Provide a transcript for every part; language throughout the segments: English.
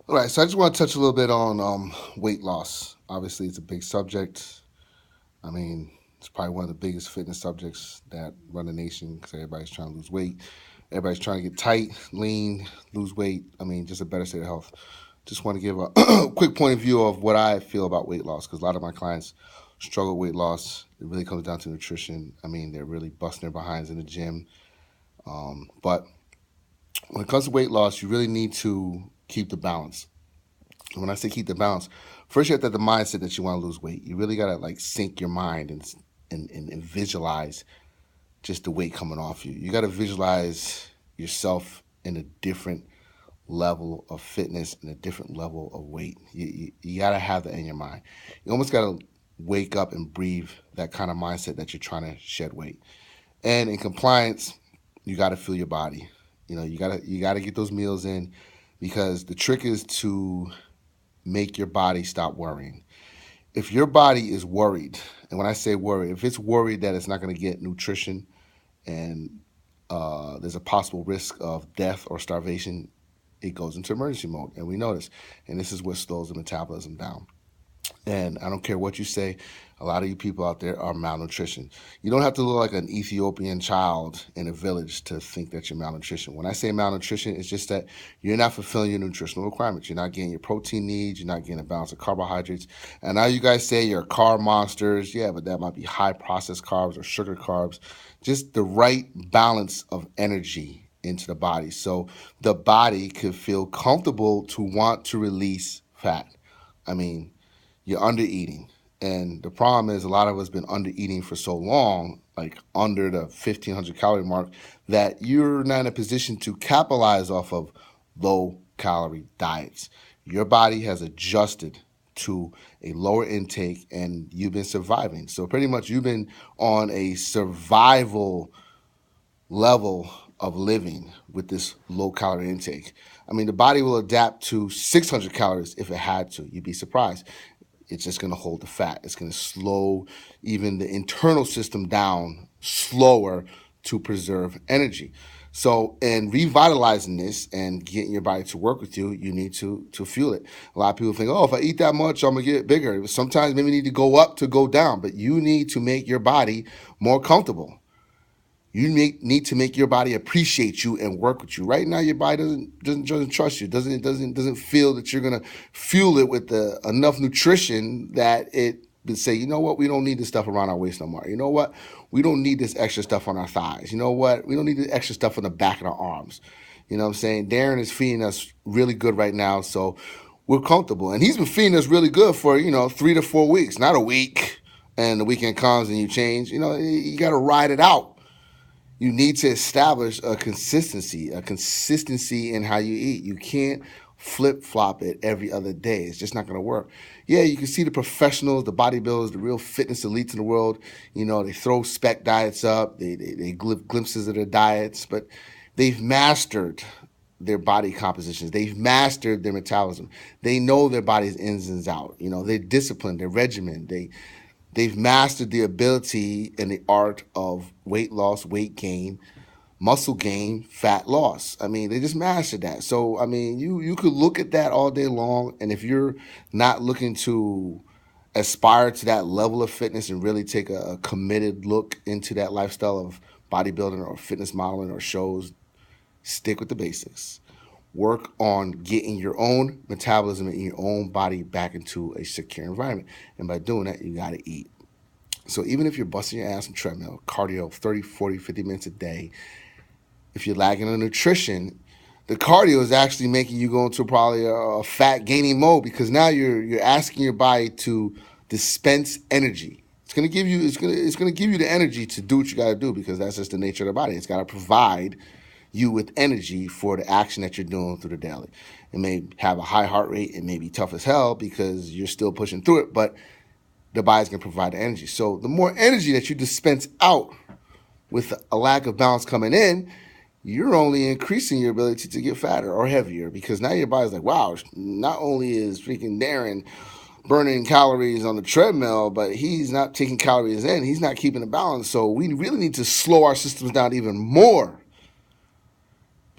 All right, so I just want to touch a little bit on weight loss. Obviously, it's a big subject. I mean, it's probably one of the biggest fitness subjects that run the nation because everybody's trying to lose weight. Everybody's trying to get tight, lean, lose weight. I mean, just a better state of health. Just want to give a quick point of view of what I feel about weight loss because a lot of my clients struggle with weight loss. It really comes down to nutrition. I mean, they're really busting their behinds in the gym. But when it comes to weight loss, you really need to keep the balance. And when I say keep the balance, first you have to have the mindset that you want to lose weight. You really gotta like sync your mind and visualize just the weight coming off you. You gotta visualize yourself in a different level of fitness and a different level of weight. You gotta have that in your mind. You almost gotta wake up and breathe that kind of mindset that you're trying to shed weight. And in compliance, you gotta feel your body. You gotta get those meals in because the trick is to make your body stop worrying. If your body is worried, and when I say worried, if it's worried that it's not going to get nutrition and there's a possible risk of death or starvation, it goes into emergency mode. And we know this. And this is what slows the metabolism down. And I don't care what you say, a lot of you people out there are malnutrition. You don't have to look like an Ethiopian child in a village to think that you're malnutrition. When I say malnutrition, it's just that you're not fulfilling your nutritional requirements. You're not getting your protein needs. You're not getting a balance of carbohydrates. And now you guys say you're carb monsters. Yeah, but that might be high processed carbs or sugar carbs. Just the right balance of energy into the body. So the body could feel comfortable to want to release fat. I mean, you're under eating. And the problem is a lot of us been under eating for so long, like under the 1500 calorie mark, that you're not in a position to capitalize off of low calorie diets. Your body has adjusted to a lower intake and you've been surviving. So pretty much you've been on a survival level of living with this low calorie intake. I mean, the body will adapt to 600 calories if it had to. You'd be surprised. It's just going to hold the fat. It's going to slow even the internal system down slower to preserve energy. So, in revitalizing this and getting your body to work with you, you need to fuel it. A lot of people think, oh, if I eat that much, I'm going to get bigger. Sometimes maybe you need to go up to go down, but you need to make your body more comfortable. Need to make your body appreciate you and work with you. Right now, your body doesn't trust you. Doesn't feel that you're gonna fuel it with enough nutrition that it would say, you know what, we don't need this stuff around our waist no more. You know what, we don't need this extra stuff on our thighs. You know what, we don't need the extra stuff on the back of our arms. You know what I'm saying? Darren is feeding us really good right now, so we're comfortable, and he's been feeding us really good for 3 to 4 weeks, not a week. And the weekend comes and you change. You got to ride it out. You need to establish a consistency in how you eat. You can't flip flop it every other day. It's just not going to work. Yeah, you can see the professionals, the bodybuilders, the real fitness elites in the world. They throw spec diets up, they glimpses of their diets, but they've mastered their body compositions. They've mastered their metabolism. They know their body's ins and outs. They're disciplined, they're regimented. They've mastered the ability and the art of weight loss, weight gain, muscle gain, fat loss. I mean, they just mastered that. So, I mean, you could look at that all day long, and if you're not looking to aspire to that level of fitness and really take a committed look into that lifestyle of bodybuilding or fitness modeling or shows, stick with the basics. Work on getting your own metabolism and your own body back into a secure environment. And by doing that, you got to eat. So even if you're busting your ass on treadmill, cardio, 30, 40, 50 minutes a day, if you're lagging on nutrition, the cardio is actually making you go into probably a fat gaining mode because now you're asking your body to dispense energy. It's gonna give you the energy to do what you gotta do because that's just the nature of the body. It's gotta provide you with energy for the action that you're doing through the daily. It may have a high heart rate, it may be tough as hell because you're still pushing through it, but the body's gonna provide the energy. So the more energy that you dispense out with a lack of balance coming in, you're only increasing your ability to get fatter or heavier because now your body's like, wow, not only is freaking Darren burning calories on the treadmill, but he's not taking calories in, he's not keeping a balance. So we really need to slow our systems down even more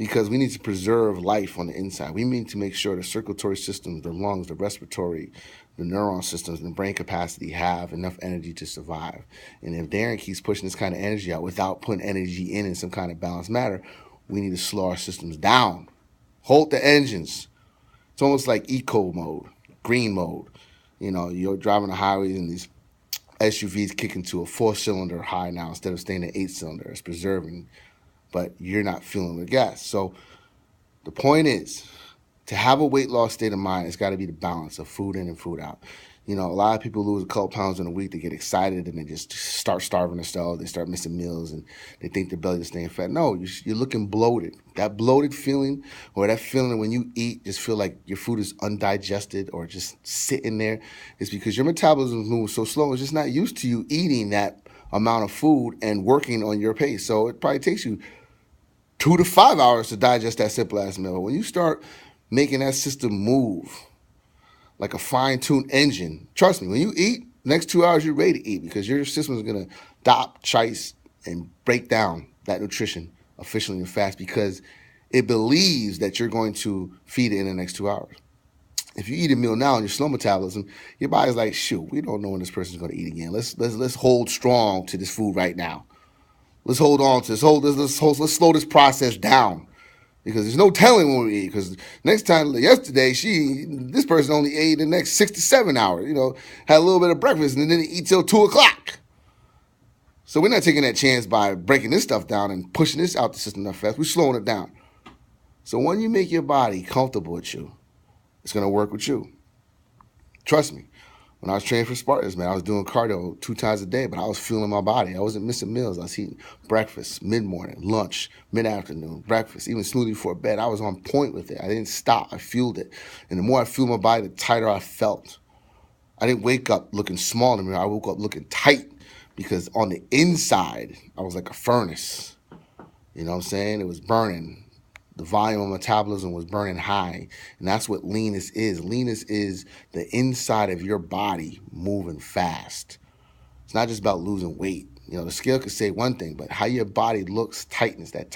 because we need to preserve life on the inside. We need to make sure the circulatory systems, the lungs, the respiratory, the neuron systems, and the brain capacity have enough energy to survive. And if Darren keeps pushing this kind of energy out without putting energy in some kind of balanced matter, we need to slow our systems down. Hold the engines. It's almost like eco mode, green mode. You know, you're driving the highways and these SUVs kick into a 4-cylinder high now instead of staying at 8-cylinder. It's preserving, but you're not feeling the gas. So the point is, to have a weight loss state of mind, it's got to be the balance of food in and food out. You know, a lot of people lose a couple pounds in a week. They get excited and they just start starving themselves. They start missing meals and they think their belly is staying fat. No, you're looking bloated. That bloated feeling, or that feeling when you eat, just feel like your food is undigested or just sitting there, is because your metabolism moves so slow. It's just not used to you eating that amount of food and working on your pace. So it probably takes you 2 to 5 hours to digest that simple ass meal. When you start making that system move like a fine-tuned engine, trust me, when you eat, next 2 hours you're ready to eat because your system is gonna stop, chase, and break down that nutrition efficiently and fast because it believes that you're going to feed it in the next 2 hours. If you eat a meal now and you're slow metabolism, your body's like, shoot, we don't know when this person's gonna eat again. Let's hold strong to this food right now. Let's hold on to this. Let's slow this process down. Because there's no telling when we eat. Because yesterday, this person only ate the next 6 to 7 hours. You know, had a little bit of breakfast and then eat till 2 o'clock. So we're not taking that chance by breaking this stuff down and pushing this out the system that fast. We're slowing it down. So when you make your body comfortable with you, it's gonna work with you. Trust me. When I was training for Spartans, man, I was doing cardio 2 times a day, but I was feeling my body. I wasn't missing meals. I was eating breakfast, mid-morning, lunch, mid-afternoon, breakfast, even smoothie before bed. I was on point with it. I didn't stop. I fueled it. And the more I fueled my body, the tighter I felt. I didn't wake up looking small in the mirror. I woke up looking tight because on the inside, I was like a furnace. You know what I'm saying? It was burning. The volume of metabolism was burning high. And that's what leanness is. Leanness is the inside of your body moving fast. It's not just about losing weight. You know, the scale could say one thing, but how your body looks, tightness, that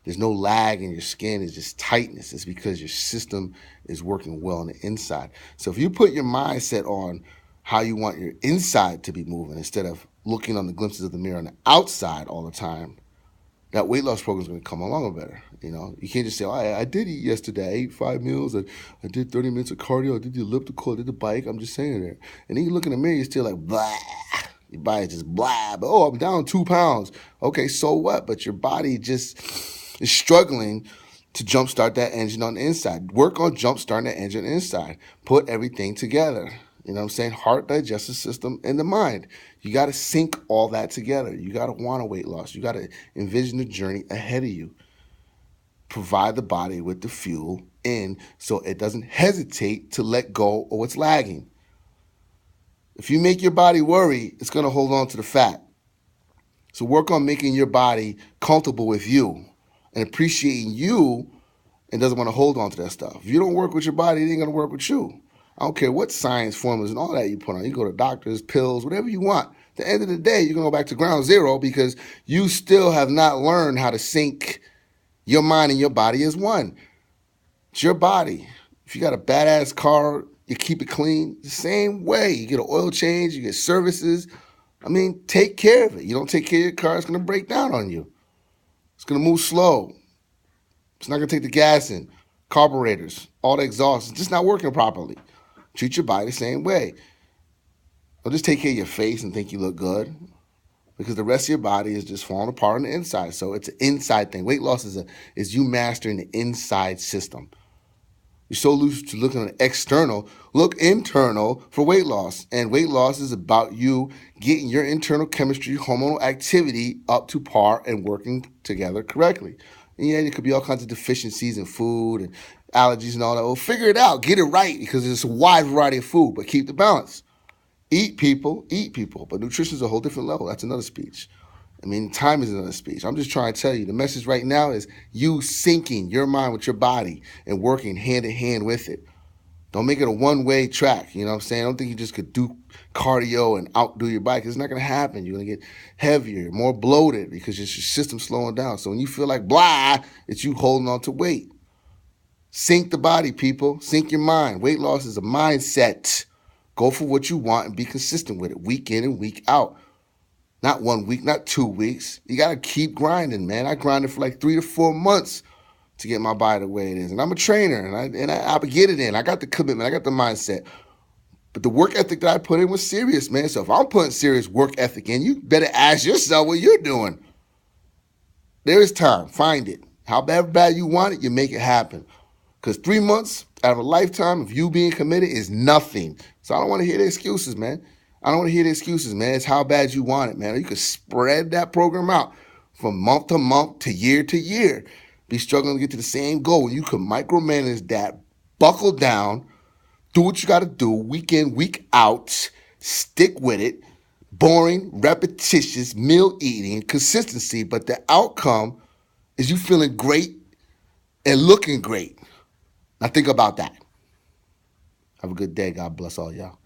there's no lag in your skin, it's just tightness. It's because your system is working well on the inside. So if you put your mindset on how you want your inside to be moving instead of looking on the glimpses of the mirror on the outside all the time, that weight loss program is going to come along better. You know, you can't just say, oh, I did eat yesterday. I ate 5 meals. I did 30 minutes of cardio. I did the elliptical. I did the bike. I'm just saying it. And then you look in the mirror, you're still like, blah. Your body just blah. But, oh, I'm down 2 pounds. Okay, so what? But your body just is struggling to jumpstart that engine on the inside. Work on jumpstarting that engine on the inside. Put everything together. You know what I'm saying? Heart, digestive system, and the mind. You got to sync all that together. You got to want a weight loss. You got to envision the journey ahead of you. Provide the body with the fuel in so it doesn't hesitate to let go of what's lagging. If you make your body worry, it's going to hold on to the fat. So work on making your body comfortable with you and appreciating you and doesn't want to hold on to that stuff. If you don't work with your body, it ain't going to work with you. I don't care what science formulas and all that you put on. You go to doctors, pills, whatever you want. At the end of the day, you're going to go back to ground zero because you still have not learned how to sync your mind and your body as one. It's your body. If you got a badass car, you keep it clean. The same way. You get an oil change, you get services. I mean, take care of it. You don't take care of your car, it's going to break down on you. It's going to move slow. It's not going to take the gas in. Carburetors, all the exhaust, it's just not working properly. Treat your body the same way. Don't just take care of your face and think you look good because the rest of your body is just falling apart on the inside. So it's an inside thing. Weight loss is you mastering the inside system. You're so used to looking at external, look internal for weight loss. And weight loss is about you getting your internal chemistry, hormonal activity up to par and working together correctly. And yeah, there could be all kinds of deficiencies in food and allergies and all that. Well, figure it out. Get it right because there's a wide variety of food, but keep the balance. Eat people. But nutrition is a whole different level. That's another speech. I mean, time is another speech. I'm just trying to tell you, the message right now is you syncing your mind with your body and working hand in hand with it. Don't make it a one-way track. You know what I'm saying? I don't think you just could do cardio and outdo your bike. It's not going to happen. You're going to get heavier, more bloated because your system's slowing down. So when you feel like blah, it's you holding on to weight. Sink the body, people. Sink your mind. Weight loss is a mindset. Go for what you want and be consistent with it, week in and week out. Not 1 week, not 2 weeks. You got to keep grinding, man. I grinded for like 3 to 4 months to get my body the way it is. And I'm a trainer, and I get it in. I got the commitment. I got the mindset. But the work ethic that I put in was serious, man. So if I'm putting serious work ethic in, you better ask yourself what you're doing. There is time. Find it. However bad you want it, you make it happen. Because 3 months out of a lifetime of you being committed is nothing. So I don't want to hear the excuses, man. I don't want to hear the excuses, man. It's how bad you want it, man. You could spread that program out from month to month to year. Be struggling to get to the same goal. You can micromanage that, buckle down, do what you got to do, week in, week out, stick with it. Boring, repetitious, meal eating, consistency, but the outcome is you feeling great and looking great. Now think about that. Have a good day. God bless all y'all.